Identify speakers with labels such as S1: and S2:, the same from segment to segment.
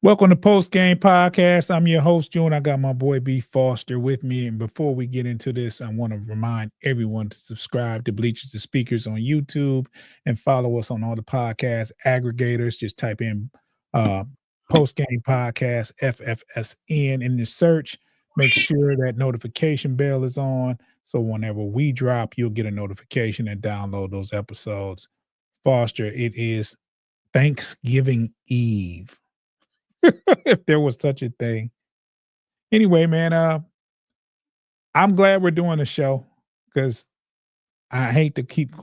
S1: Welcome to Postgame Podcast. I'm your host, June. I got my boy B Foster with me. And before we get into this, I want to remind everyone to subscribe to Bleachers to Speakers on YouTube and follow us on all the podcast aggregators. Just type in uh, Postgame Podcast FFSN in the search. Make sure that notification bell is on. So whenever we drop, you'll get a notification and download those episodes. Foster, it is Thanksgiving Eve. If there was such a thing. Anyway, man, I'm glad we're doing the show because I hate to keep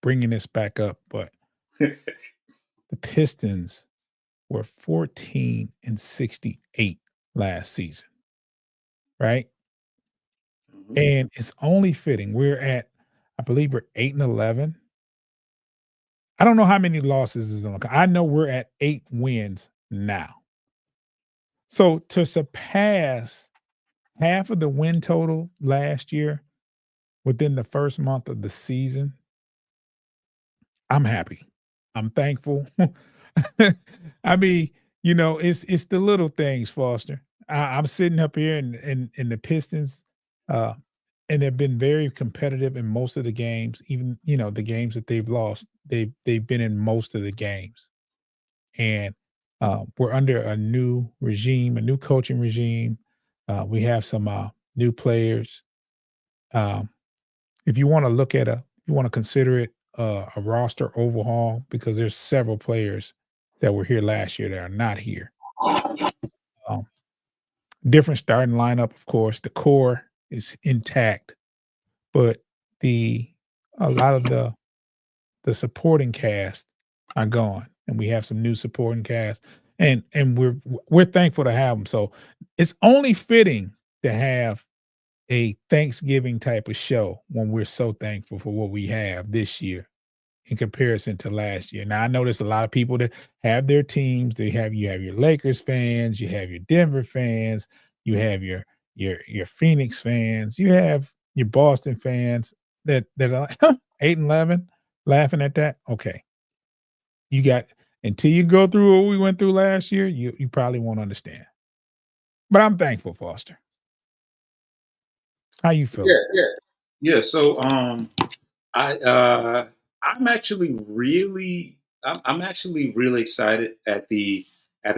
S1: bringing this back up, but the Pistons were 14-68 last season, right?
S2: Mhm.
S1: And it's only fitting. I believe we're 8-11. I don't know how many losses is on. I know we're at 8 wins now. So to surpass half of the win total last year within the first month of the season, I'm happy. I'm thankful. I mean, it's the little things, Foster. I'm sitting up here in the Pistons, uh, and they've been very competitive in most of the games. Even the games that they've lost, they've been in most of the games, and we're under a new regime, a new coaching regime. We have some new players. Um, if you want to you want to consider it a roster overhaul because there's several players that were here last year that are not here. Um, Different starting lineup, of course. The core is intact, but the a lot of the supporting cast are gone, and we have some new supporting cast, and we're thankful to have them. So it's only fitting to have a Thanksgiving type of show when we're so thankful for what we have this year in comparison to last year. Now I know there's a lot of people that have their teams. You have your Lakers fans, you have your Denver fans, you have your Phoenix fans, you have your Boston fans that are like 8-11, laughing at that. Okay, you got until you go through what we went through last year, you probably won't understand. But I'm thankful, Foster. How you
S2: Yeah,
S1: feeling?
S2: yeah, yeah. So, I I'm actually really I'm actually really excited at the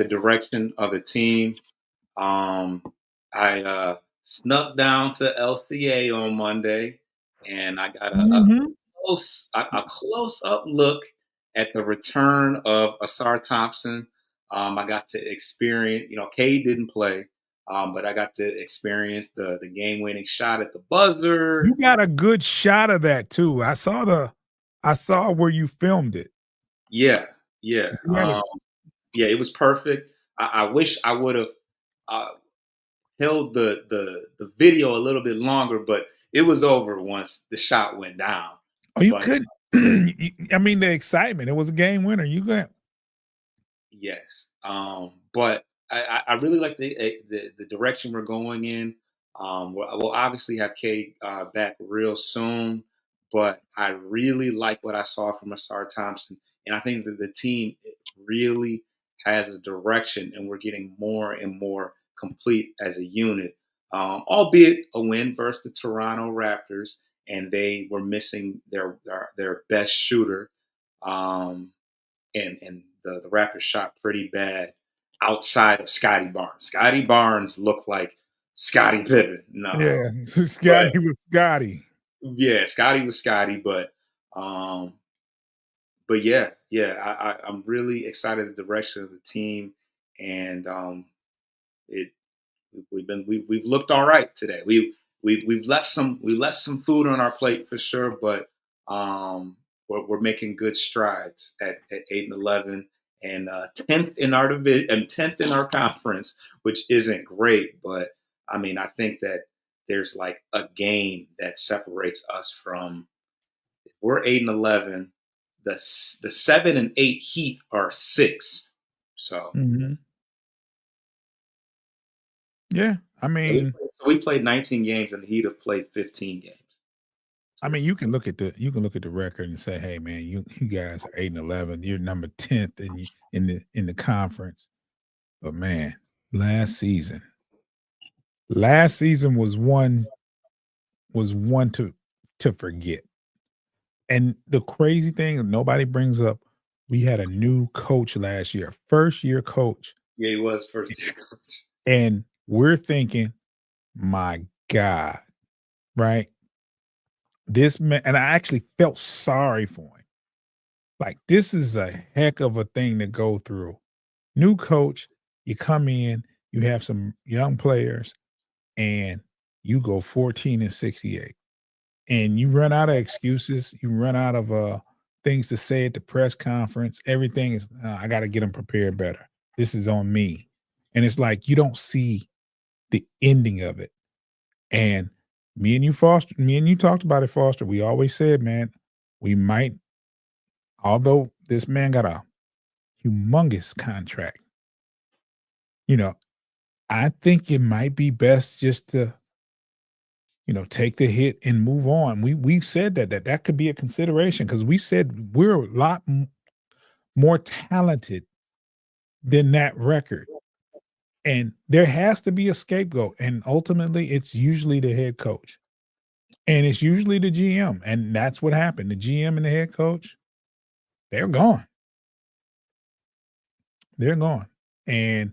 S2: direction of the team. Um, I snuck down to LCA on Monday, and I got
S1: Mhm.
S2: a close up look at the return of Asar Thompson. I got to experience, Cade didn't play, but I got to experience the game winning shot at the buzzer.
S1: You got a good shot of that too. I saw where you filmed it.
S2: Yeah, yeah,
S1: You had a
S2: yeah. It was perfect. I wish I would have uh, held the video a little bit longer, but it was over once the shot went down.
S1: oh, you
S2: But
S1: could I mean, the excitement, it was a game winner. You got
S2: yes, but I really like the direction we're going in. We'll obviously have Kate back real soon, but I really like what I saw from Asar Thompson, and I think that the team really has a direction, and we're getting more and more complete as a unit. Albeit a win versus the Toronto Raptors, and they were missing their best shooter. Um, and the Raptors shot pretty bad outside of Scotty Barnes. Scotty Barnes looked like Scotty Pippen. No,
S1: yeah,
S2: but
S1: Scotty with Scotty.
S2: yeah, Scotty was Scotty, um, but yeah, yeah, I'm really excited the direction of the team, and it we've looked all right today. We left some food on our plate for sure, but we're making good strides at 8-11 and 10th in our division and 10th in our conference, which isn't great, but I mean I think that there's like a game that separates us from if we're 8-11, the 7 and 8 Heat are six, so.
S1: Mhm. Yeah,
S2: So we played 19 games and the Heat have played 15 games. So
S1: you can look at the record and say, "Hey, man, you guys are 8-11. You're number 10th in the conference." But man, last season, last season was one to forget. And the crazy thing that nobody brings up, we had a new coach last year, first year coach,
S2: Yeah, he was first year coach.
S1: and we're thinking, my God, right? This man, and I actually felt sorry for him. Like, this is a heck of a thing to go through. New coach, you come in, you have some young players, and you go 14 and 68. And you run out of excuses. You run out of things to say at the press conference. Everything is, I got to get them prepared better. This is on me. And it's like you don't see the ending of it. And me and you talked about it, Foster. We always said, man, we might, although this man got a humongous contract, you know, I think it might be best just to, take the hit and move on. We said that could be a consideration because we said we're a lot more talented than that record, and there has to be a scapegoat, and ultimately, it's usually the head coach, and it's usually the GM, and that's what happened. The GM and the head coach, they're gone. They're gone, and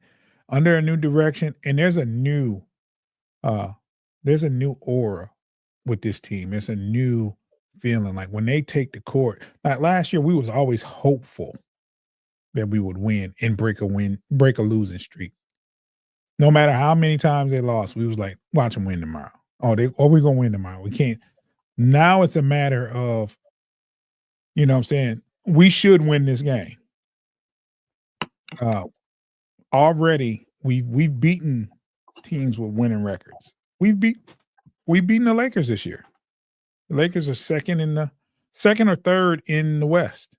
S1: under a new direction, and uh there's a new aura with this team. It's a new feeling. Like when they take the court, like last year, we was always hopeful that we would win and break a losing streak. No matter how many times they lost, we was like, watch them win tomorrow. We gonna win tomorrow. We can't. Now it's a matter of, what I'm saying, we should win this game. Uh Already we've beaten teams with winning records. We've beaten the Lakers this year. The Lakers are second or third in the West.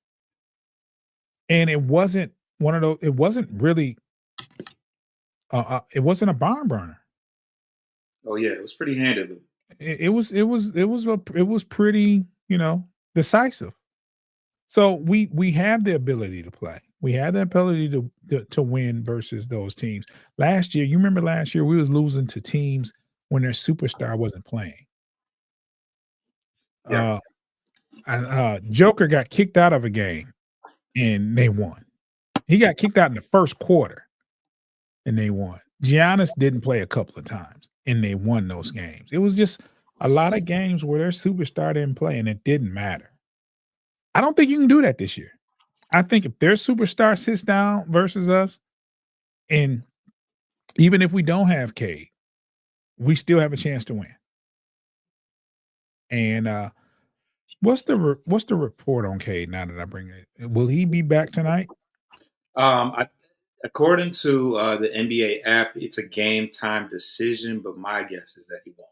S1: And it wasn't one of those, it wasn't really it wasn't a barn burner.
S2: Oh yeah, it was pretty handily.
S1: It was pretty, decisive. So we have the ability to play. We have the ability to win versus those teams. Last year, you remember last year we was losing to teams when their superstar wasn't playing.
S2: Yeah.
S1: Uh, Joker got kicked out of a game and they won. He got kicked out in the first quarter and they won. Giannis didn't play a couple of times and they won those games. It was just a lot of games where their superstar didn't play and it didn't matter. I don't think you can do that this year. I think if their superstar sits down versus us, and even if we don't have Cade, we still have a chance to win. And what's the report on Cade now that I bring it? Will he be back tonight?
S2: I, according to the NBA app, it's a game time decision, but my guess is that he won't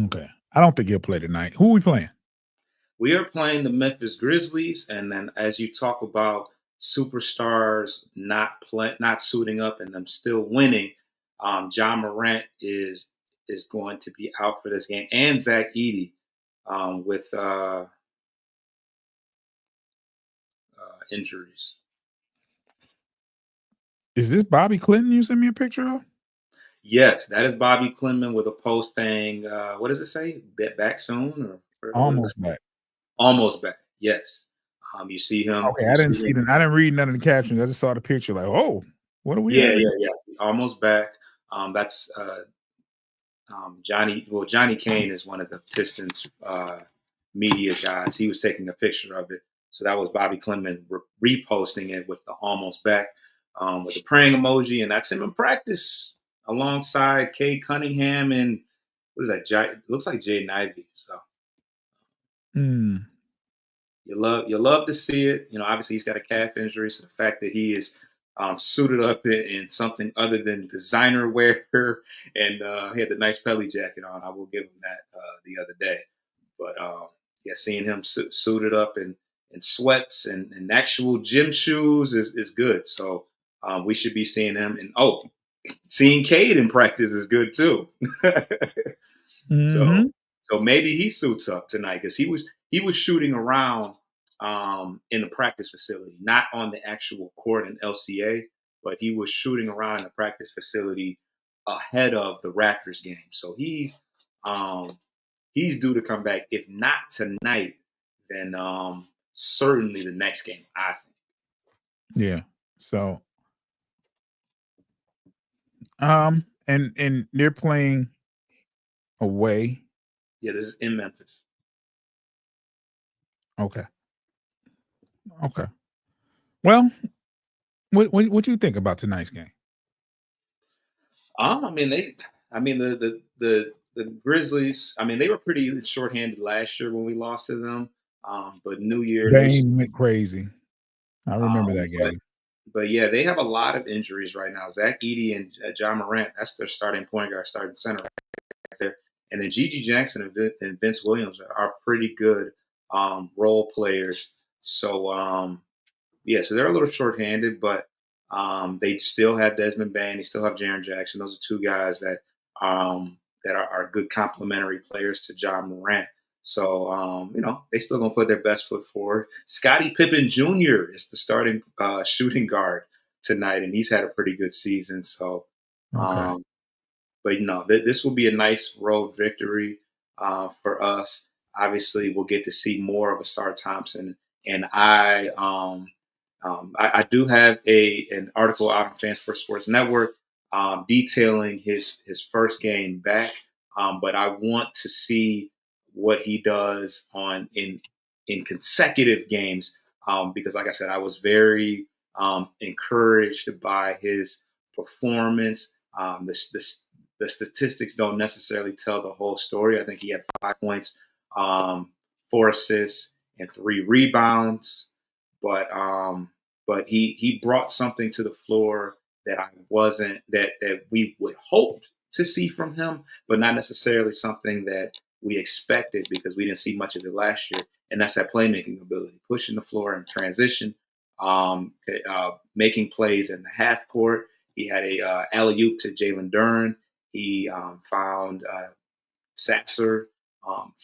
S2: play.
S1: Okay. I don't think he'll play tonight. Who are we playing?
S2: We are playing the Memphis Grizzlies, and then as you talk about superstars not suiting up and them still winning, John Morant is going to be out for this game, and Zach Edey with injuries.
S1: Is this Bobby Clinton you sent me a picture of?
S2: Yes, that is Bobby Clemens with a post saying, what does it say? Back soon, or what is it?
S1: Almost back.
S2: Almost back. Yes. You see him.
S1: Okay,
S2: You see him.
S1: I didn't read none of the captions. I just saw the picture like, oh, what are we
S2: Yeah,
S1: having?
S2: yeah, yeah. Almost back. That's Johnny. Well, Johnny Kane is one of the Pistons media guys. He was taking a picture of it. So that was Bobby Clemens reposting it with the almost back, with the praying emoji, and that's him in practice alongside Cade Cunningham and what is that? It looks like Jaden Ivey. So
S1: Hmm.
S2: you love to see it. Obviously he's got a calf injury, so the fact that he is suited up in something other than designer wear, and he had the nice belly jacket on. I will give him that the other day. But yeah, seeing him suited up in sweats and actual gym shoes is good. So we should be seeing him. And seeing Cade in practice is good too. So
S1: Mm-hmm.
S2: so maybe he suits up tonight because he was shooting around in the practice facility, not on the actual court in LCA. but he was shooting around the practice facility ahead of the Raptors game. So um, he's due to come back. If not tonight, then certainly the next game, I think.
S1: Yeah. So, and they're playing away.
S2: Yeah, this is in Memphis.
S1: Okay. Okay. Well, what you think about tonight's game?
S2: I mean the Grizzlies. I mean, they were pretty shorthanded last year when we lost to them. But New Year, new.
S1: Dame went crazy. I remember that
S2: But
S1: game.
S2: yeah, they have a lot of injuries right now. Zach Edey and John Morant. That's their starting point guard, starting center right there. And then Gigi Jackson and Vince Williams are pretty good role players. So yeah, so they're a little shorthanded, but they still have Desmond Bain. They still have Jaren Jackson. Those are two guys that are good complementary players to John Morant. So they still gonna put their best foot forward. Scottie Pippen Jr. is the starting shooting guard tonight, and he's had a pretty good season. So
S1: Okay.
S2: um, but this will be a nice road victory for us. Obviously, we'll get to see more of Asar Thompson, and I do have an article out on Fans for Sports Network detailing his first game back, but I want to see what he does in consecutive games because, like I said, I was very encouraged by his performance. The statistics don't necessarily tell the whole story. I think he had 5 points, um, 4 assists, and 3 rebounds. But he brought something to the floor that I wasn't that we would hope to see from him, but not necessarily something that we expected because we didn't see much of it last year. And that's that playmaking ability, pushing the floor in transition, making plays in the half court. He had a alley oop to Jalen Duren. He found Sasser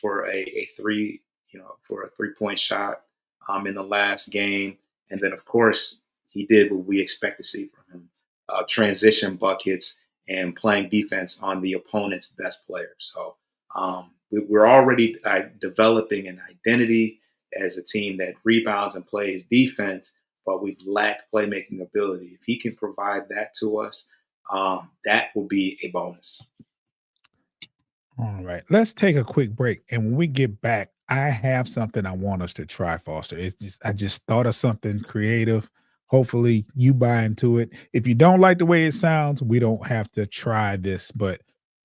S2: for a three, for a 3 point shot in the last game, and then of course he did what we expect to see from him: transition buckets and playing defense on the opponent's best player. So we're already developing an identity as a team that rebounds and plays defense, but we've lacked playmaking ability. If he can provide that to us, that will be a bonus.
S1: All right. Let's take a quick break. And when we get back, I have something I want us to try, Foster. I just thought of something creative. Hopefully you buy into it. If you don't like the way it sounds, we don't have to try this, but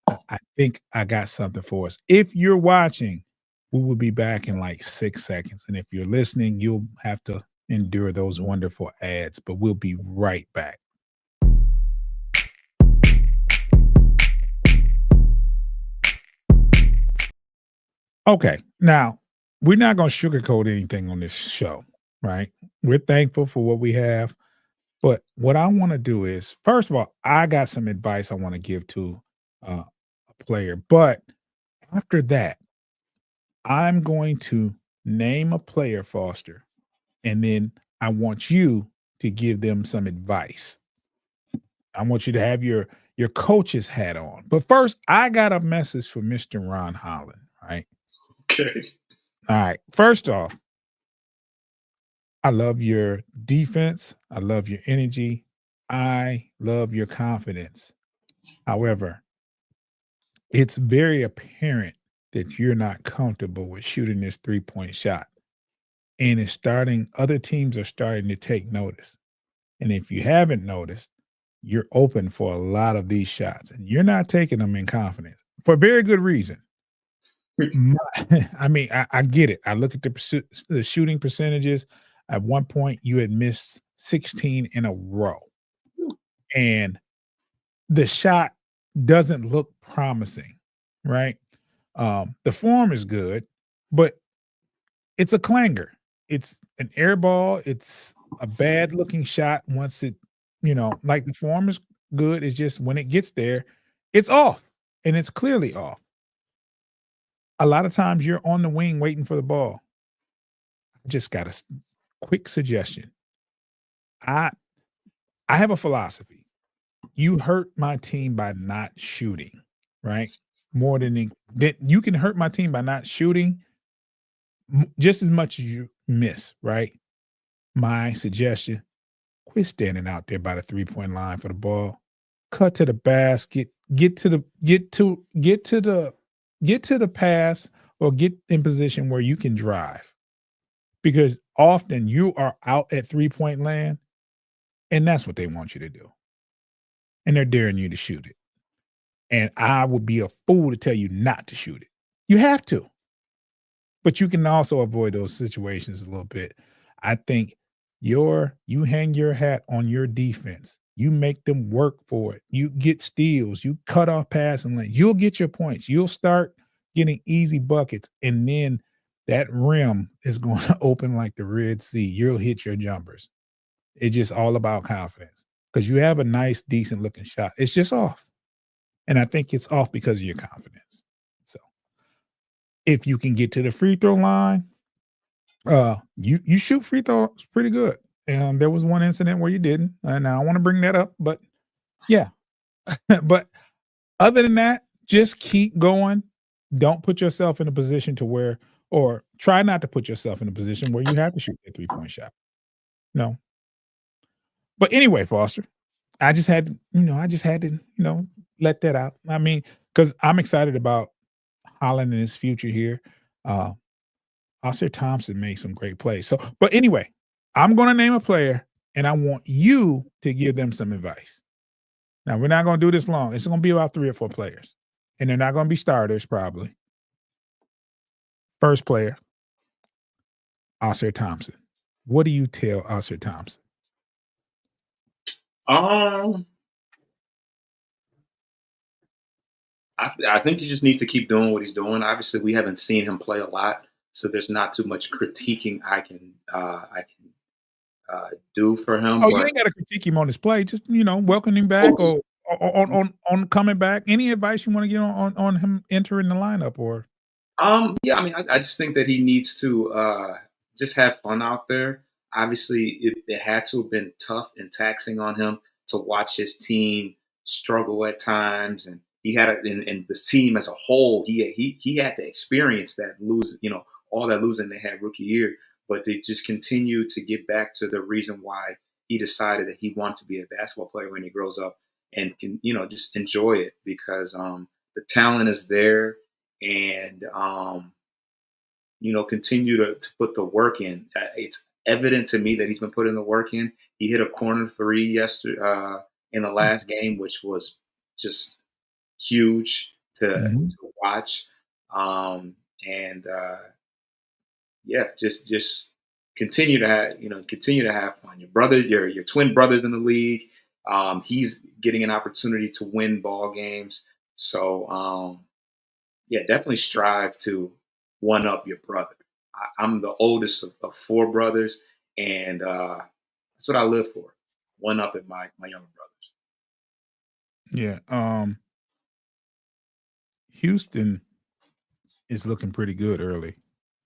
S1: I think I got something for us. If you're watching, we will be back in like 6 seconds. And if you're listening, you'll have to endure those wonderful ads, but we'll be right back. Okay. Now, we're not going to sugarcoat anything on this show, right? We're thankful for what we have. But what I want to do is, first of all, I got some advice I want to give to a player. But after that, I'm going to name a player, Foster, and then I want you to give them some advice. I want you to have your coach's hat on. But first, I got a message for Mr. Ron Holland, right?
S2: Okay.
S1: All right. First off, I love your defense. I love your energy. I love your confidence. However, it's very apparent that you're not comfortable with shooting this 3 point shot. And other teams are starting to take notice. And if you haven't noticed, you're open for a lot of these shots and you're not taking them in confidence for very good reason. My I mean, I get it. I look at the shooting percentages. At one point, you had missed 16 in a row, and the shot doesn't look promising, right? The form is good, but it's a clanger. It's an air ball. It's a bad looking shot once like the form is good. It's just when it gets there, it's off, and it's clearly off. A lot of times you're on the wing waiting for the ball. Just got a quick suggestion. I I have a philosophy. You hurt my team by not shooting, right? More than that you can hurt my team by not shooting just as much as you miss, right? My suggestion: quit standing out there by the 3-point line for the ball. Cut to the basket, get to the pass or get in position where you can drive. Because often you are out at 3-point land and that's what they want you to do. And they're daring you to shoot it. And I would be a fool to tell you not to shoot it. You have to. But you can also avoid those situations a little bit. I think you hang your hat on your defense. You make them work for it. You get steals. You cut off passing lanes. You'll get your points. You'll start getting easy buckets, and then that rim is going to open like the Red Sea. You'll hit your jumpers. It's just all about confidence because you have a nice, decent looking shot. It's just off, and I think it's off because of your confidence. So if you can get to the free throw line, you shoot free throws pretty good. There was one incident where you didn't, and I don't want to bring that up, but yeah. But other than that, just keep going. Don't put yourself in a position to where, or try not to put yourself in a position where you have to shoot a 3-point shot. No. But anyway, Foster, I just had to, let that out. I mean, because I'm excited about Holland and his future here. Uh, Oscar Thompson made some great plays. So, but anyway, I'm going to name a player and I want you to give them some advice. Now, we're not going to do this long. It's going to be about 3 or 4 players, and they're not going to be starters probably. First player, Oscar Thompson. What do you tell Oscar Thompson?
S2: Um, I think he just needs to keep doing what he's doing. Obviously, we haven't seen him play a lot, so there's not too much critiquing do for him.
S1: Oh, you
S2: But
S1: ain't got to critique him on his play. Just welcome him
S2: oh,
S1: back,
S2: just
S1: or on coming back. Any advice you want to get on him entering the lineup, or
S2: Yeah, I mean, I just think that he needs to just have fun out there. Obviously, it had to have been tough and taxing on him to watch his team struggle at times, and he had and the team as a whole, he had to experience that lose, all that losing they had rookie year. But they just continue to get back to the reason why he decided that he wanted to be a basketball player when he grows up, and can just enjoy it because the talent is there and continue to put the work in. It's evident to me that he's been putting the work in. He hit a corner three yesterday in the last game, which was just huge
S1: Mhm.
S2: to watch. And yeah, just continue to have fun. Your brother, your twin brothers in the league. He's getting an opportunity to win ball games. So yeah, definitely strive to one up your brother. I'm the oldest of 4 brothers, and that's what I live for. One up at my younger brothers.
S1: Yeah. Houston is looking pretty good early.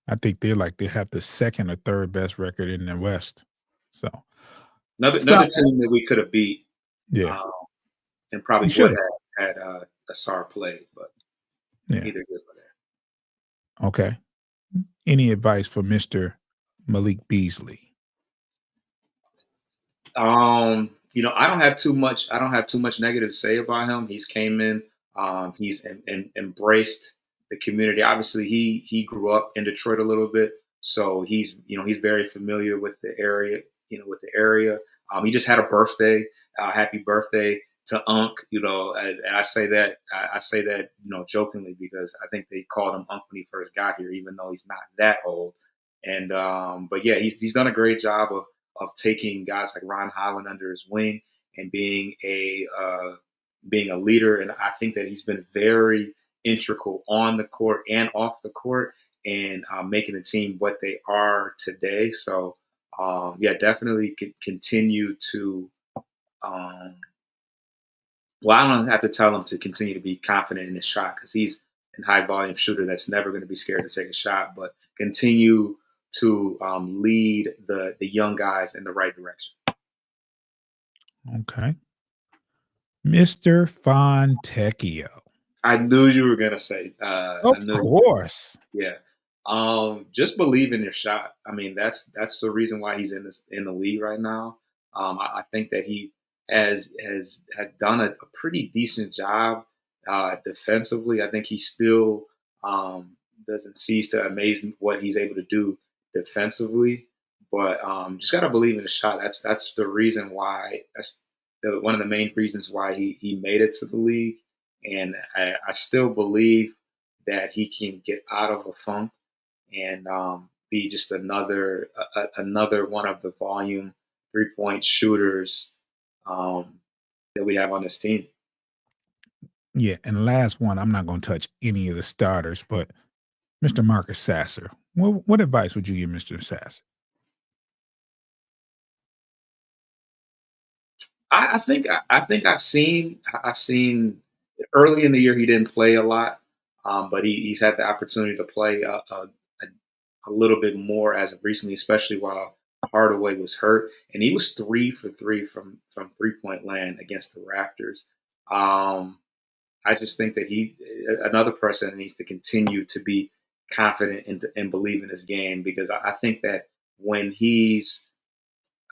S1: I think they have the second or third best record in the West. So
S2: Another
S1: stop.
S2: team that we could have beat,
S1: Yeah,
S2: um, and
S1: you
S2: probably
S1: should
S2: would
S1: have.
S2: have had Asar played, but
S1: Yeah.
S2: neither good for that.
S1: Okay. Any advice for Mr. Malik Beasley?
S2: I don't have too much. I don't have too much negative to say about him. He's came in. He's embraced the community. Obviously, he grew up in Detroit a little bit, so he's very familiar with the area. He just had a birthday. Happy birthday to Unc. And I say that jokingly because I think they called him Unc when he first got here, even though he's not that old. And but yeah, he's done a great job of taking guys like Ron Holland under his wing and being a leader. And I think that he's been very integral on the court and off the court and making the team what they are today. So yeah, definitely continue to. Um, well, I don't have to tell him to continue to be confident in his shot because he's a high volume shooter that's never going to be scared to take a shot, but continue to lead the young guys in the right direction.
S1: Okay. Mr. Fontecchio.
S2: I knew you were gonna say. I
S1: Of
S2: knew you were.
S1: course.
S2: Yeah. Just believe in your shot. I mean, that's the reason why he's in the league right now. I think that he has done a pretty decent job defensively. I think he still doesn't cease to amaze me what he's able to do defensively. But just gotta believe in the shot. That's the reason why. That's one of the main reasons why he made it to the league. And I still believe that he can get out of a funk and be just another one of the volume 3-point shooters um, that we have on this team.
S1: Yeah, and last one, I'm not gonna touch any of the starters, but Mr. Marcus Sasser. What advice would you give Mr. Sasser?
S2: I think I've seen early in the year he didn't play a lot, but he's had the opportunity to play a little bit more as of recently, especially while Hardaway was hurt, and he was 3 for 3 from 3-point land against the Raptors. Um, I just think that he another person that needs to continue to be confident and believe in his game because I think that when he's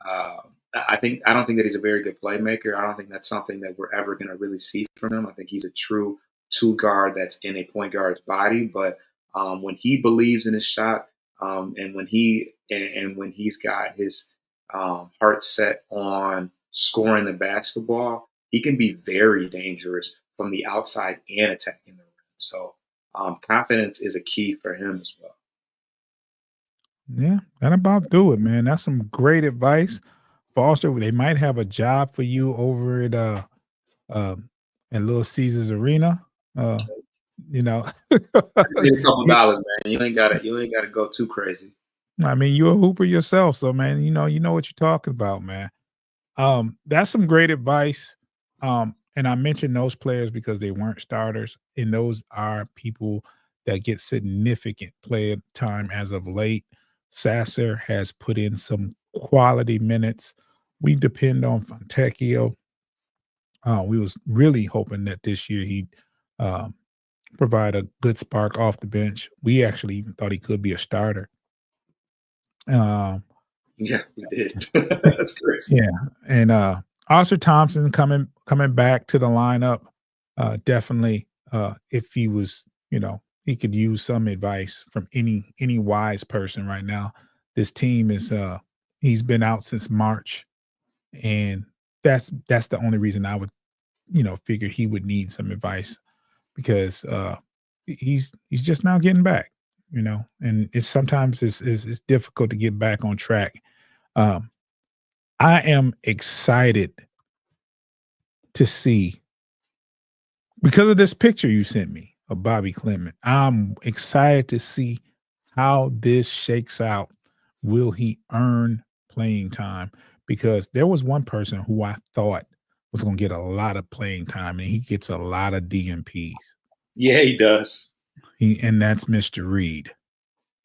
S2: uh, I don't think that he's a very good playmaker. I don't think that's something that we're ever going to really see from him. I think he's a true two guard that's in a point guard's body. But when he believes in his shot, and when he's got his heart set on scoring the basketball, he can be very dangerous from the outside and attacking the rim. So confidence is a key for him as well.
S1: Yeah, that about do it, man. That's some great advice. Foster, they might have a job for you over at Little Caesars Arena. Uh, you know,
S2: I just need a couple
S1: you,
S2: dollars, man. You ain't gotta go too crazy.
S1: I mean, you're a hooper yourself, so man, you know what you're talking about, man. That's some great advice. And I mentioned those players because they weren't starters, and those are people that get significant play time as of late. Sasser has put in some quality minutes. We depend on Fontecchio. We was really hoping that this year he'd um, provide a good spark off the bench. We actually even thought he could be a starter. Um,
S2: Yeah, we did. That's crazy.
S1: Yeah, and, Oscar Thompson coming back to the lineup, definitely, if he was he could use some advice from any wise person right now. This team is, he's been out since March, and that's the only reason I would, figure he would need some advice because, he's just now getting back, and it's sometimes it's difficult to get back on track. Um, I am excited to see because of this picture you sent me of Bobby Clement. I'm excited to see how this shakes out. Will he earn playing time? Because there was one person who I thought was going to get a lot of playing time, and he gets a lot of DMPs.
S2: Yeah, he does.
S1: And that's Mr. Reed.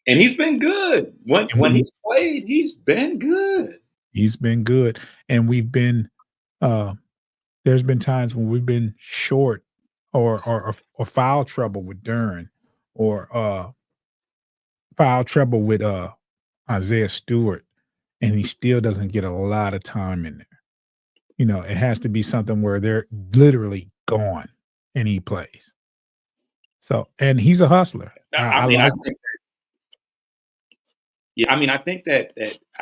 S2: And he's been good.
S1: And
S2: When he's played, he's been good.
S1: he's been good, and we've been uh, there's been times when we've been short or foul trouble with Duran or foul trouble with Isaiah Stewart, and he still doesn't get a lot of time in there. It has to be something where they're literally gone and he plays. So and he's a hustler. I
S2: I mean, I
S1: like
S2: think yeah, I mean, I think that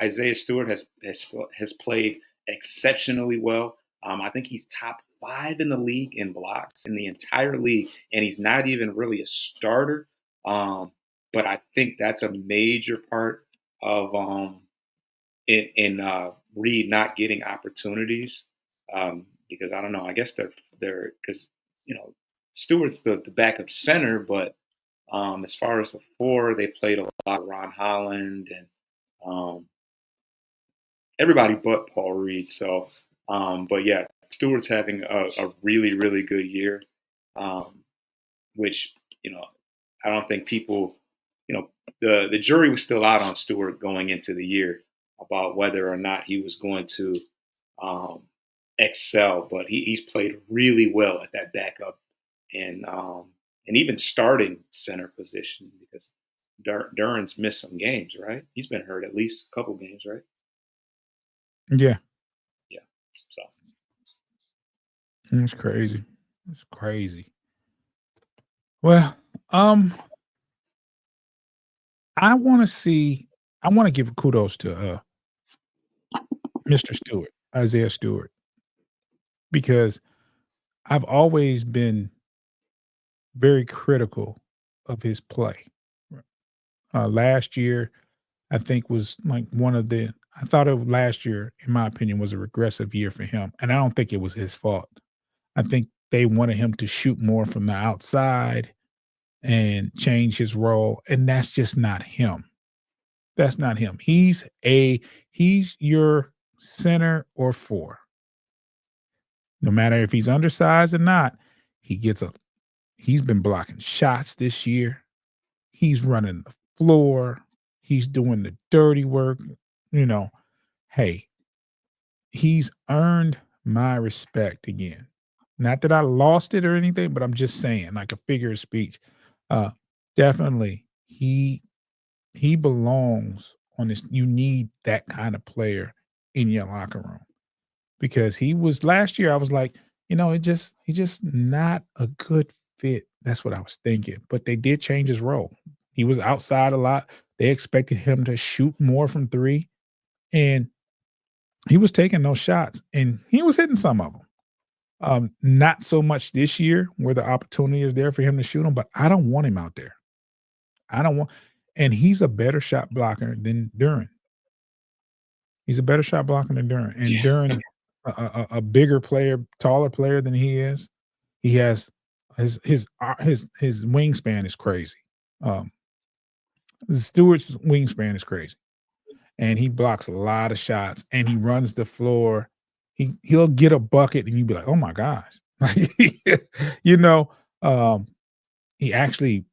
S2: Isaiah Stewart has played exceptionally well. I think he's top 5 in the league in blocks in the entire league, and he's not even really a starter. But I think that's a major part of in Reed not getting opportunities because I don't know. I guess they're because Stewart's the backup center, but as far as before, they played a lot of Ron Holland and um, everybody but Paul Reed. So, but yeah, Stewart's having a really good year, um, which you know I don't think people, the jury was still out on Stewart going into the year about whether or not he was going to um, excel, but he's played really well at that backup and even starting center position because Duran's missed some games, right? He's been hurt at least a couple games, right?
S1: Yeah,
S2: Yeah. So
S1: it's crazy. It's crazy. Well, um, I want to see. I want to give kudos to Mr. Stewart, Isaiah Stewart, because I've always been very critical of his play. Last year, I think was like one of the. I thought of last year, in my opinion, was a regressive year for him, and I don't think it was his fault. I think they wanted him to shoot more from the outside and change his role, and that's just not him. That's not him. He's your center or four. No matter if he's undersized or not, he gets a he's been blocking shots this year. He's running the floor. He's doing the dirty work. You know, hey, he's earned my respect again. Not that I lost it or anything, but I'm just saying, like a figure of speech. Uh, definitely, he belongs on this. You need that kind of player in your locker room because he was last year. I was like, he just not a good fit. That's what I was thinking. But they did change his role. He was outside a lot. They expected him to shoot more from three, and he was taking those shots, and he was hitting some of them. Not so much this year where the opportunity is there for him to shoot them, but I don't want him out there. I don't want, and he's a better shot blocker than Duran. He's a better shot blocker than Duran, and
S2: yeah,
S1: Duran, a bigger player, taller player than he is. He has his wingspan is crazy. Um, Stewart's wingspan is crazy, and he blocks a lot of shots, and he runs the floor. He'll get a bucket, and you'd be like, "Oh my gosh!" Like, you know, um, he actually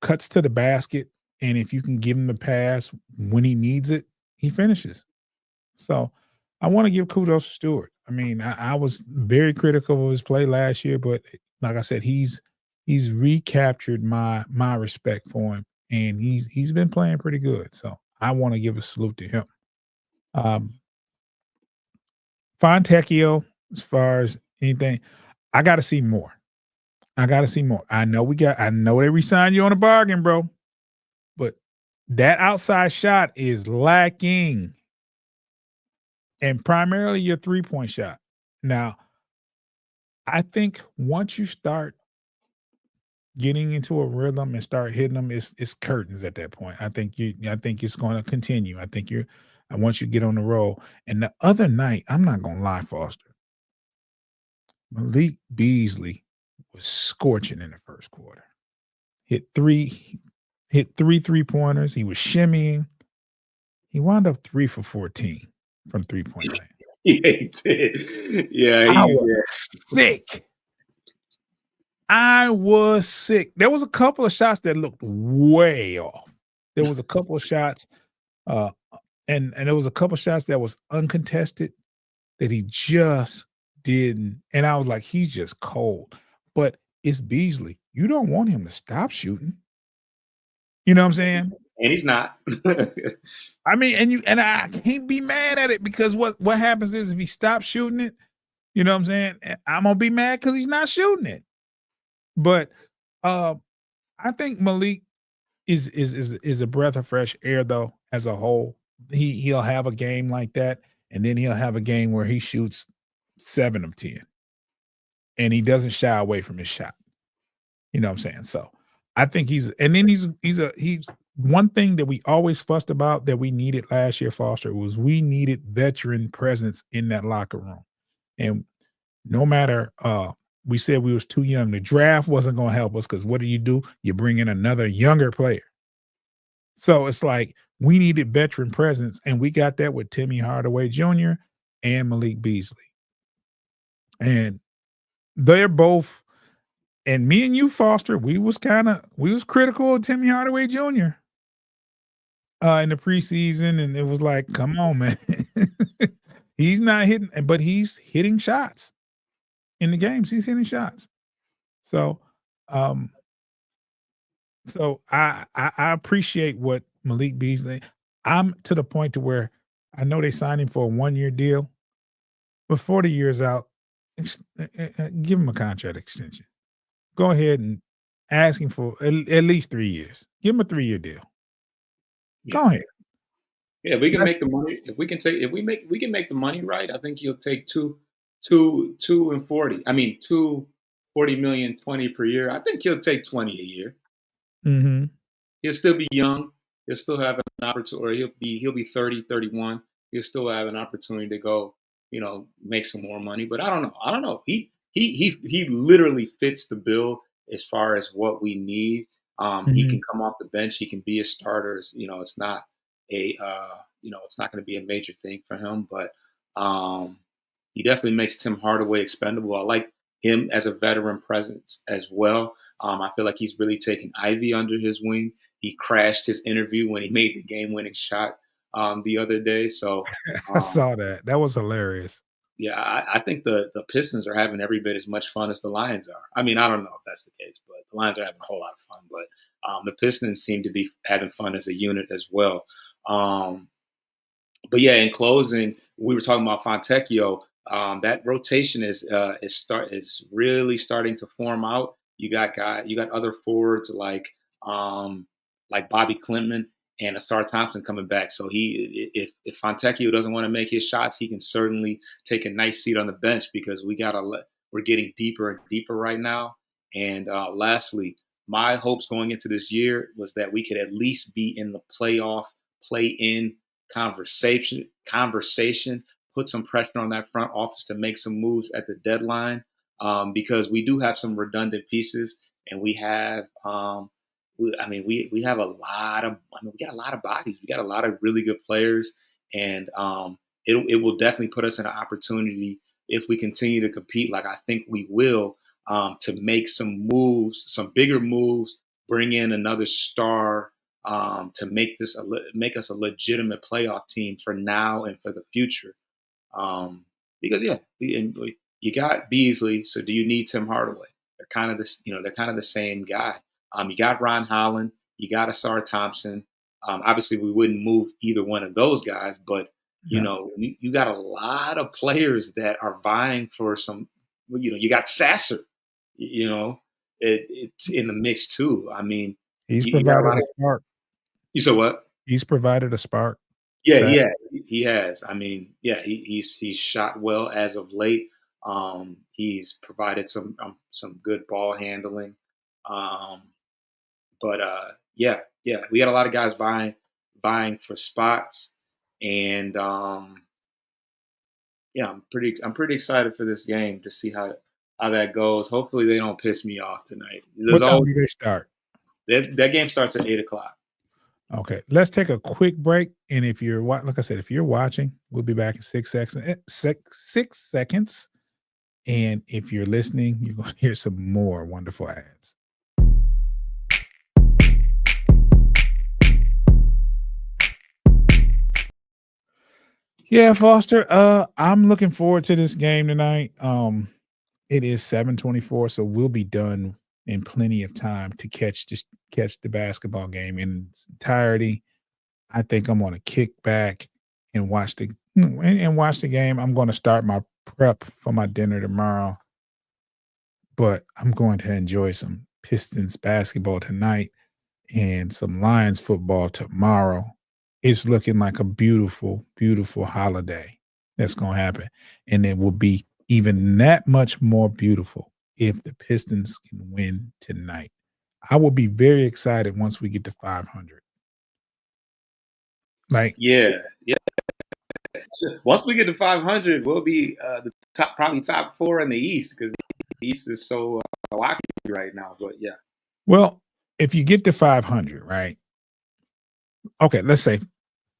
S1: cuts to the basket, and if you can give him the pass when he needs it, he finishes. So I want to give kudos to Stewart. I mean, I was very critical of his play last year, but like I said, he's recaptured my respect for him, and he's been playing pretty good. So I want to give a salute to him. Um, Fontecchio, as far as anything, I got to see more. I got to see more. I know they resigned you on a bargain, bro, but that outside shot is lacking, and primarily your 3-point shot. Now, I think once you start getting into a rhythm and start hitting them, it's curtains at that point. I think it's going to continue. I think you're and once you get on the roll. And the other night, I'm not gonna lie, Foster, Malik Beasley was scorching in the first quarter. Hit three, hit 3 3-pointers. He was shimmying. He wound up 3 for 14 from 3-point land.
S2: yeah, he did. Yeah,
S1: I
S2: he
S1: was
S2: yeah.
S1: sick. I was sick. There was a couple of shots that looked way off. There was a couple of shots, uh, and there was a couple of shots that was uncontested that he just didn't. And I was like, he's just cold. But it's Beasley. You don't want him to stop shooting. You know what I'm saying?
S2: And he's not.
S1: I mean, and I can't be mad at it because what happens is if he stops shooting it, you know what I'm saying? I'm gonna be mad because he's not shooting it. But uh, I think Malik is a breath of fresh air though as a whole. He'll have a game like that, and then he'll have a game where he shoots 7 of 10, and he doesn't shy away from his shot. You know what I'm saying? So I think he's one thing that we always fussed about that we needed last year, Foster, was we needed veteran presence in that locker room. And no matter we said we was too young, the draft wasn't going to help us because what do? You bring in another younger player. So it's like we needed veteran presence, and we got that with Timmy Hardaway Jr. and Malik Beasley. And they're both, and me and you, Foster, we was critical of Timmy Hardaway Jr. In the preseason, and it was like, come on, man. He's not hitting, but he's hitting shots in the games. He's hitting shots. So, um, so I appreciate what Malik Beasley. I'm to the point to where I know they signed him for a 1-year deal, but 40 years out, give him a contract extension. Go ahead and ask him for at least 3 years. Give him a 3-year deal.
S2: Yeah.
S1: Go ahead.
S2: Yeah, if we can
S1: That's
S2: make the money, if we can make the money right, I think he'll take two and 40. I mean, 2 40 million, 20 per year. I think he'll take 20 a year.
S1: Mhm.
S2: He'll still be young. He'll still have an opportunity, or he'll be 30, 31. He'll still have an opportunity to go, make some more money. But I don't know. I don't know. He literally fits the bill as far as what we need. He
S1: Mhm.
S2: can come off the bench. He can be a starter. It's not it's not going to be a major thing for him. But um, he definitely makes Tim Hardaway expendable. I like him as a veteran presence as well. I feel like he's really taken Ivy under his wing. He crashed his interview when he made the game-winning shot the other day. So,
S1: I
S2: um,
S1: saw that. That was hilarious.
S2: yeah, I think the Pistons are having every bit as much fun as the Lions are. I mean, I don't know if that's the case, but the Lions are having a whole lot of fun. But the Pistons seem to be having fun as a unit as well. Um, but yeah, in closing, we were talking about Fontecchio. That rotation is really starting to form out. You got other forwards like Bobby Clinton and Asar Thompson coming back. So if Fontecchio doesn't want to make his shots, he can certainly take a nice seat on the bench because we're getting deeper and deeper right now. And lastly, my hopes going into this year was that we could at least be in the playoff play in conversation, put some pressure on that front office to make some moves at the deadline, because we do have some redundant pieces, and we have we have a lot of we got a lot of bodies, we got a lot of really good players, and it will definitely put us in an opportunity if we continue to compete like I think we will, to make some moves, some bigger moves, bring in another star, to make us a legitimate playoff team for now and for the future. Because yeah, you got Beasley, so do you need Tim Hardaway? They're kind of the same guy. You got Ron Holland, you got Asar Thompson. Obviously, we wouldn't move either one of those guys, but
S1: Yeah.
S2: you got a lot of players that are vying for some. You got Sasser. You know, it's in the mix too. I mean,
S1: He's
S2: you got a
S1: provided
S2: lot
S1: a
S2: of.
S1: spark.
S2: You said what?
S1: He's provided a spark.
S2: Yeah,
S1: That
S2: he has. I mean, yeah, he's shot well as of late. He's provided some good ball handling. Um, but yeah, we got a lot of guys buying for spots, and yeah, I'm pretty excited for this game to see how that goes. Hopefully, they don't piss me off tonight.
S1: what time do they start?
S2: That game starts at 8 o'clock.
S1: Okay, let's take a quick break, and if you're like I said, if you're watching, we'll be back in 6 seconds, and if you're listening, you're gonna hear some more wonderful ads. Yeah, Foster, I'm looking forward to this game tonight. It is 7:24, so we'll be done in plenty of time to catch the basketball game in its entirety. I think I'm gonna kick back and watch the game. I'm gonna start my prep for my dinner tomorrow, but I'm going to enjoy some Pistons basketball tonight and some Lions football tomorrow. It's looking like a beautiful, beautiful holiday that's going to happen. And it will be even that much more beautiful if the Pistons can win tonight. I will be very excited once we get to 500. Like,
S2: Yeah, yeah. Once we get to 500, we'll be the probably top four in the East because the East is so wacky right now. But yeah,
S1: well, if you get to 500, right? Okay, let's say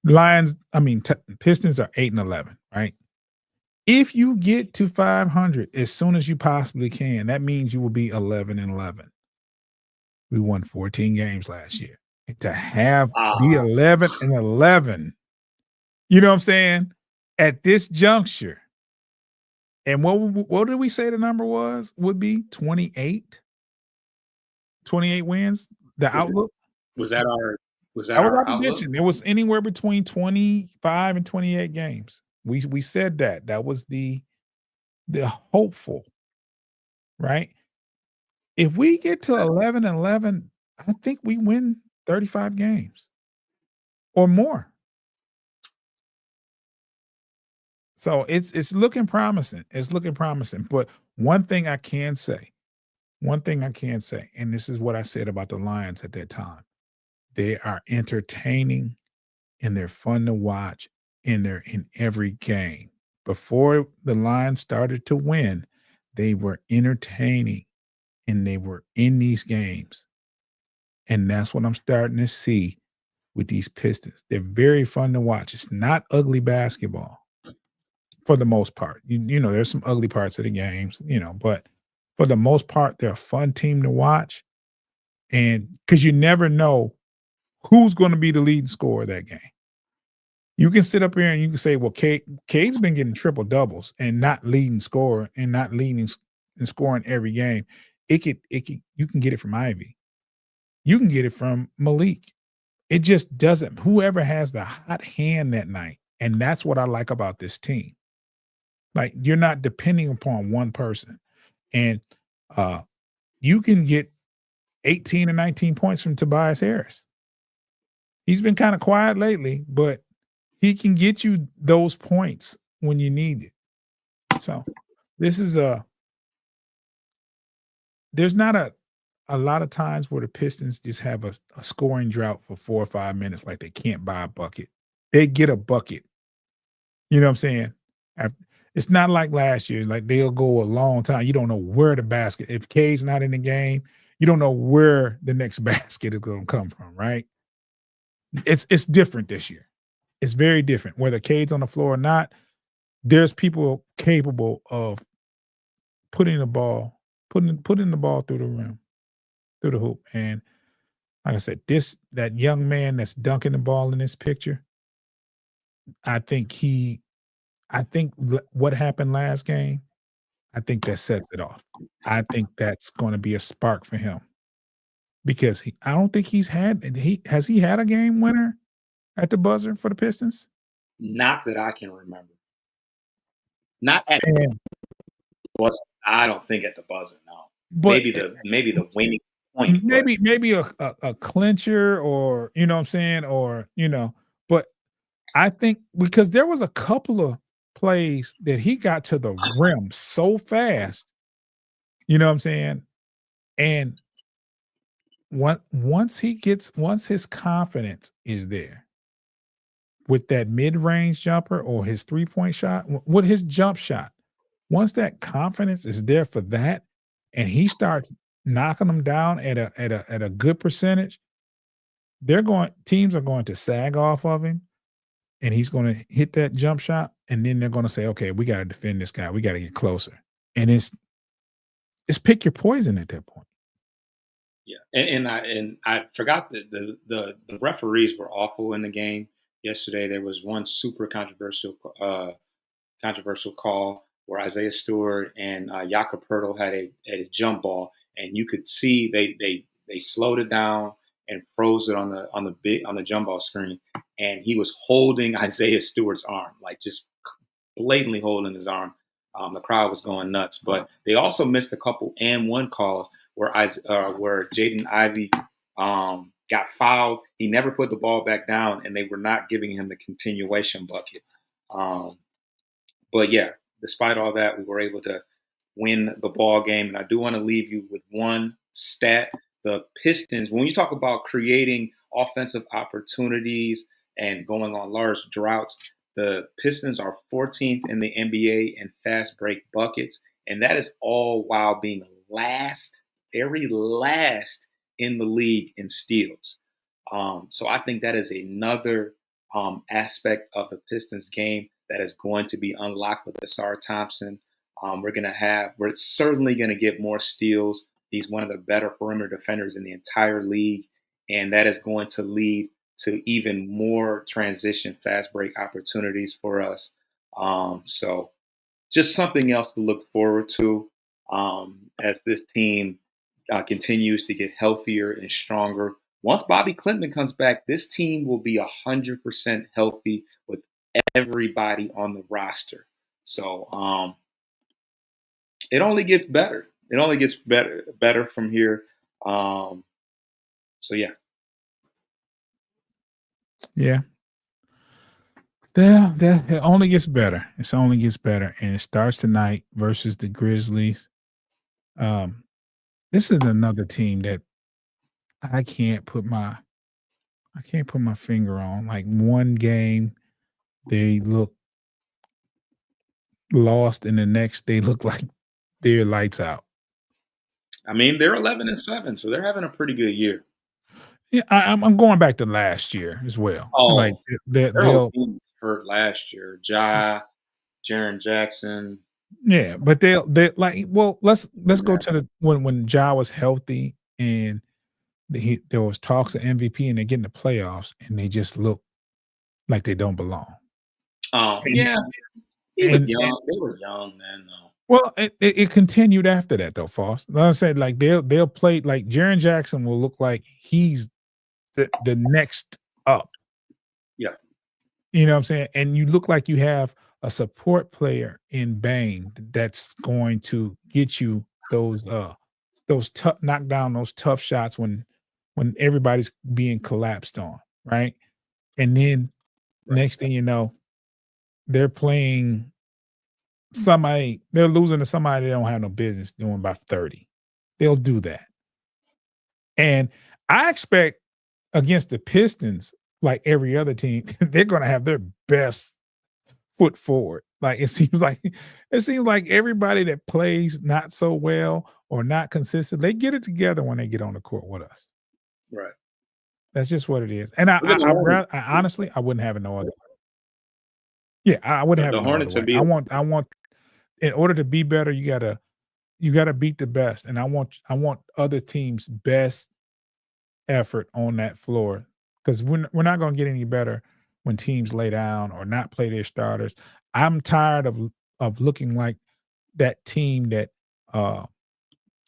S1: Pistons are 8-11, right? If you get to 500 as soon as you possibly can, that means you will be 11-11. We won 14 games last year. And to have be
S2: uh,
S1: 11-11, you know what I'm saying? at this juncture, and what did we say the number would be 28? 28 wins, the
S2: Was it
S1: outlook?
S2: was that our was that
S1: That was
S2: our
S1: our
S2: outlook?
S1: prediction. It was anywhere between 25 and 28 games. We said that. That was the hopeful, right? If we get to 11-11, I think we win 35 games or more. So it's looking promising. It's looking promising. But one thing I can say, one thing I can say, and this is what I said about the Lions at that time. They are entertaining and they're fun to watch and they're in every game. Before the Lions started to win, they were entertaining and they were in these games. And that's what I'm starting to see with these Pistons. They're very fun to watch. It's not ugly basketball for the most part. There's some ugly parts of the games, but for the most part, they're a fun team to watch. And because you never know who's going to be the leading scorer of that game. You can sit up here and you can say, well, Cade's been getting triple doubles and not leading scorer and not leading and scoring every game. You can get it from Ivy. You can get it from Malik. It just doesn't. Whoever has the hot hand that night, and that's what I like about this team. Like you're not depending upon one person, and you can get 18 and 19 points from Tobias Harris. He's been kind of quiet lately, but he can get you those points when you need it. So this is there's not a lot of times where the Pistons just have a scoring drought for 4 or 5 minutes, like they can't buy a bucket. They get a bucket. You know what I'm saying? Af It's not like last year, like, they'll go a long time. You don't know where the basket if K's not in the game, you don't know where the next basket is gonna come from, right? It's different this year. It's very different. Whether Cade's on the floor or not, there's people capable of putting the ball putting the ball through the rim, through the hoop, and like I said, that young man that's dunking the ball in this picture, I think he I think what happened last game, I think that sets it off. I think that's gonna be a spark for him because I don't think he had a game winner at the buzzer for the Pistons?
S2: Not that I can remember. Not at
S1: And
S2: the buzzer. I don't think at the buzzer, no.
S1: but
S2: Maybe the winning point, but
S1: maybe a clincher or you know what I'm saying, or but I think because there was a couple of plays that he got to the rim so fast, you know what I'm saying? And once his confidence is there with that mid-range jumper or his three-point shot, with his jump shot, once that confidence is there for that, and he starts knocking them down at a good percentage, teams are going to sag off of him, and he's going to hit that jump shot, and then they're going to say, "Okay, we got to defend this guy. We got to get closer." And it's pick your poison at that point.
S2: yeah. And I forgot that the referees were awful in the game yesterday. There was one super controversial call where Isaiah Stewart and Jakob Pertl had a jump ball, and you could see they slowed it down and froze it on the jump ball screen, and he was holding Isaiah Stewart's arm, like just blatantly holding his arm. The crowd was going nuts, but they also missed a couple and one calls where Jaden Ivey got fouled. He never put the ball back down, and they were not giving him the continuation bucket. Um, but yeah, despite all that, we were able to win the ball game. And I do want to leave you with one stat. The Pistons, when you talk about creating offensive opportunities and going on large droughts, the Pistons are 14th in the NBA in fast break buckets. And that is all while being last, very last in the league in steals. So I think that is another aspect of the Pistons game that is going to be unlocked with Asar Thompson. We're certainly going to get more steals. He's one of the better perimeter defenders in the entire league, and that is going to lead to even more transition fast break opportunities for us. So just something else to look forward to as this team continues to get healthier and stronger. Once Bobby Clinton comes back, this team will be 100% healthy with everybody on the roster. So it only gets better. It only gets better from here. Um, so yeah,
S1: Yeah. Yeah, it only gets better. It only gets better, and it starts tonight versus the Grizzlies. Um, this is another team that I can't put my I can't put my finger on. Like one game, they look lost, and the next they look like they're lights out.
S2: I mean they're 11-7, so they're having a pretty good year.
S1: Yeah, I'm going back to last year as well. Like
S2: Oh, their whole
S1: they'll
S2: team was hurt last year. Jaren Jackson.
S1: yeah, but they like well let's go
S2: Yeah.
S1: to the when Ja was healthy and there was talks of MVP and they get in the playoffs and they just look like they don't belong. And
S2: Yeah, he was
S1: and
S2: young. They were young then, though.
S1: well, it continued after that though, Foss. Like I said, like they'll play like Jaren Jackson will look like he's the next up.
S2: Yeah,
S1: You know what I'm saying? And you look like you have a support player in Bane that's going to get you those tough knock down those tough shots when everybody's being collapsed on, right? And then
S2: right,
S1: next thing you know, they're playing somebody, they're losing to somebody they don't have no business doing by 30. They'll do that. And I expect against the Pistons, like every other team, they're gonna have their best foot forward. Like it seems like everybody that plays not so well or not consistent, they get it together when they get on the court with us.
S2: right.
S1: That's just what it is. And
S2: Even the Hornets.
S1: honestly, I wouldn't have it no other way. Yeah, I wouldn't have
S2: The
S1: it no other
S2: Hornets would
S1: way.
S2: be.
S1: I want in order to be better, you gotta beat the best. And I want other teams' best effort on that floor because we're not gonna get any better when teams lay down or not play their starters. I'm tired of looking like that team that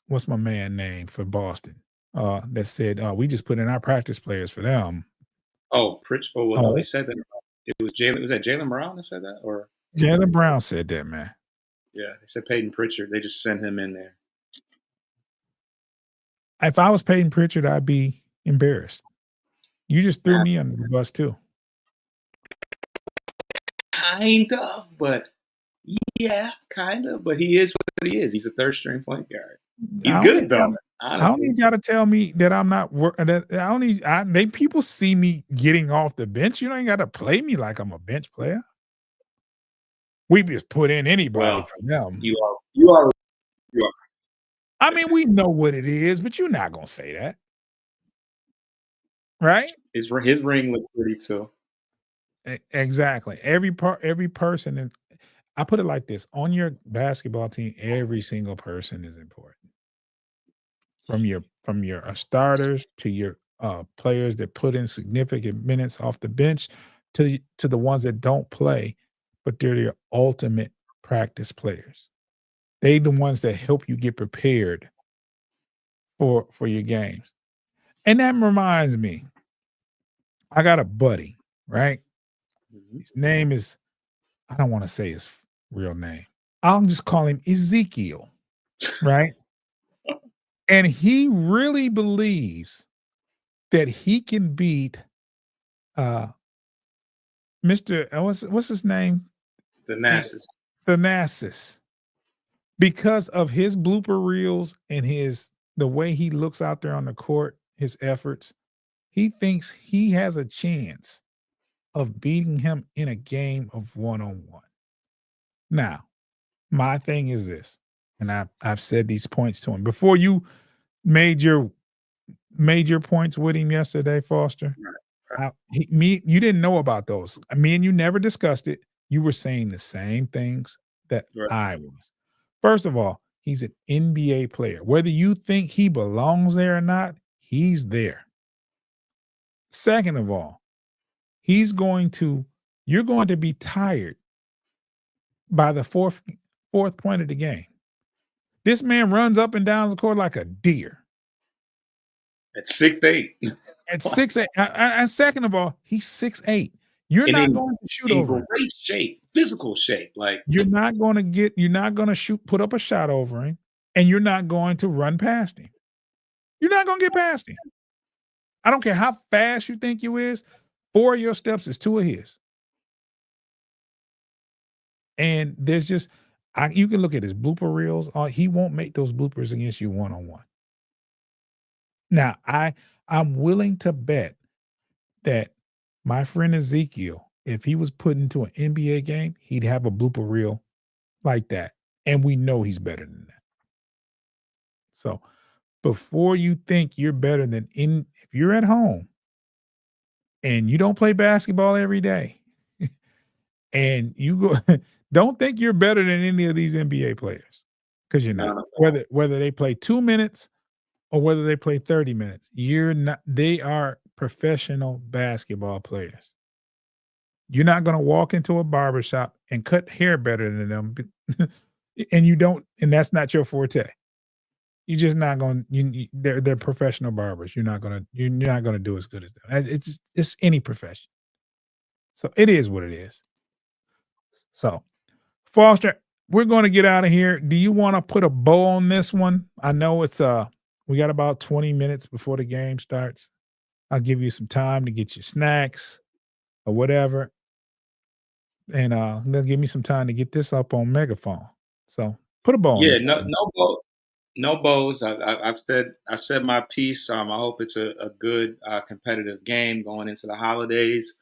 S1: what's my man name for Boston? That said, we just put in our practice players for them.
S2: Oh, Pritch. Oh well, no, they
S1: Oh,
S2: said that. It was Jalen. Was that Jalen Brown that said that, or
S1: Jalen Brown said that, man.
S2: yeah, they said Peyton Pritchard. They just sent him in there.
S1: If I was Peyton Pritchard, I'd be embarrassed. You just threw me under the bus too.
S2: Kind of, but yeah, kind of. But he is what he is. He's a third string point guard. He's
S1: I don't
S2: good
S1: need y'all
S2: though,
S1: I don't
S2: honestly.
S1: need y'all to tell me that I'm not that I don't need they people see me getting off the bench. You ain't gotta play me like I'm a bench player. We just put in anybody
S2: Well,
S1: for them.
S2: you are.
S1: I mean, we know what it is, but you're not gonna say that, right?
S2: His ring looked pretty too.
S1: Exactly. Every person is I put it like this, on your basketball team, every single person is important. From your starters to your players that put in significant minutes off the bench to the ones that don't play, but they're your ultimate practice players. They the ones that help you get prepared for your games. And that reminds me, I got a buddy, right?
S2: Mhm.
S1: His name is I don't want to say his real name. I'll just call him Ezekiel, right? And he really believes that he can beat uh Mr. What's his name?
S2: The
S1: Eh,
S2: Nassus.
S1: Thanasis. Because of his blooper reels and the way he looks out there on the court, his efforts, he thinks he has a chance of beating him in a game of one-on-one. Now, my thing is this, and I've said these points to him. Before you made your points with him yesterday, Foster, you didn't know about those. Me and you never discussed it. You were saying the same things that
S2: Right.
S1: I was. First of all, he's an NBA player. Whether you think he belongs there or not, he's there. Second of all, he's going to you're going to be tired by the fourth point of the game. This man runs up and down the court like a deer.
S2: At 6'8".
S1: At 6'8", and second of all, he's 6'8". You're
S2: And
S1: not going to shoot
S2: in
S1: over him.
S2: great shape, physical shape. Like,
S1: You're not gonna put up a shot over him, and you're not going to run past him. You're not gonna get past him. I don't care how fast you think you is, 4 of your steps is 2 of his. And there's just you can look at his blooper reels. He won't make those bloopers against you one-on-one. Now, I'm willing to bet that my friend Ezekiel, if he was put into an NBA game, he'd have a blooper reel like that. And we know he's better than that. So before you think you're better than if you're at home and you don't play basketball every day and you go, don't think you're better than any of these NBA players, because you're not. Whether they play 2 minutes or whether they play 30 minutes, you're not. They are professional basketball players. You're not going to walk into a barbershop and cut hair better than them, and you don't, and that's not your forte. You're just not going. They're professional barbers. You're not going to do as good as them. It's any profession. So it is what it is. So, Foster, we're going to get out of here. Do you want to put a bow on this one? I know it's we got about 20 minutes before the game starts. I'll give you some time to get your snacks or whatever. And they'll give me some time to get this up on Megaphone. So put a bow on
S2: yeah,
S1: this.
S2: no bows. I've said my piece. I hope it's a good competitive game going into the holidays.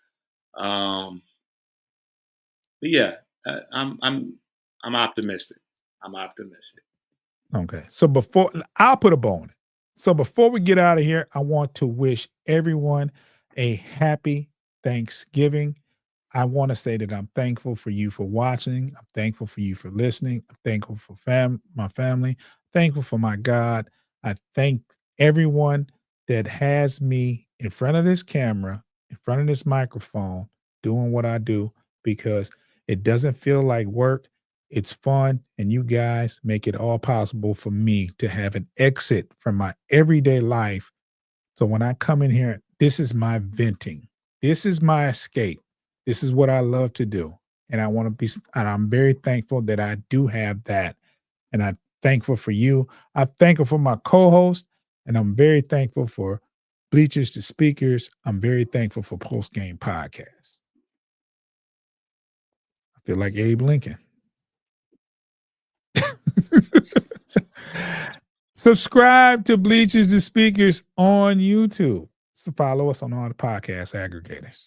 S2: But yeah, I'm optimistic. I'm optimistic.
S1: Okay. So I'll put a bow on it. So before we get out of here, I want to wish everyone a happy Thanksgiving. I want to say that I'm thankful for you for watching. I'm thankful for you for listening. I'm thankful for my family. Thankful for my God. I thank everyone that has me in front of this camera, in front of this microphone, doing what I do, because it doesn't feel like work. It's fun, and you guys make it all possible for me to have an exit from my everyday life. So when I come in here, this is my venting. This is my escape. This is what I love to do. And I'm very thankful that I do have that. And I'm thankful for you. I'm thankful for my co-host, and I'm very thankful for Bleachers to Speakers. I'm very thankful for Postgame Podcast. I feel like Abe Lincoln. Subscribe to Bleachers to Speakers on YouTube. So follow us on all the podcast aggregators.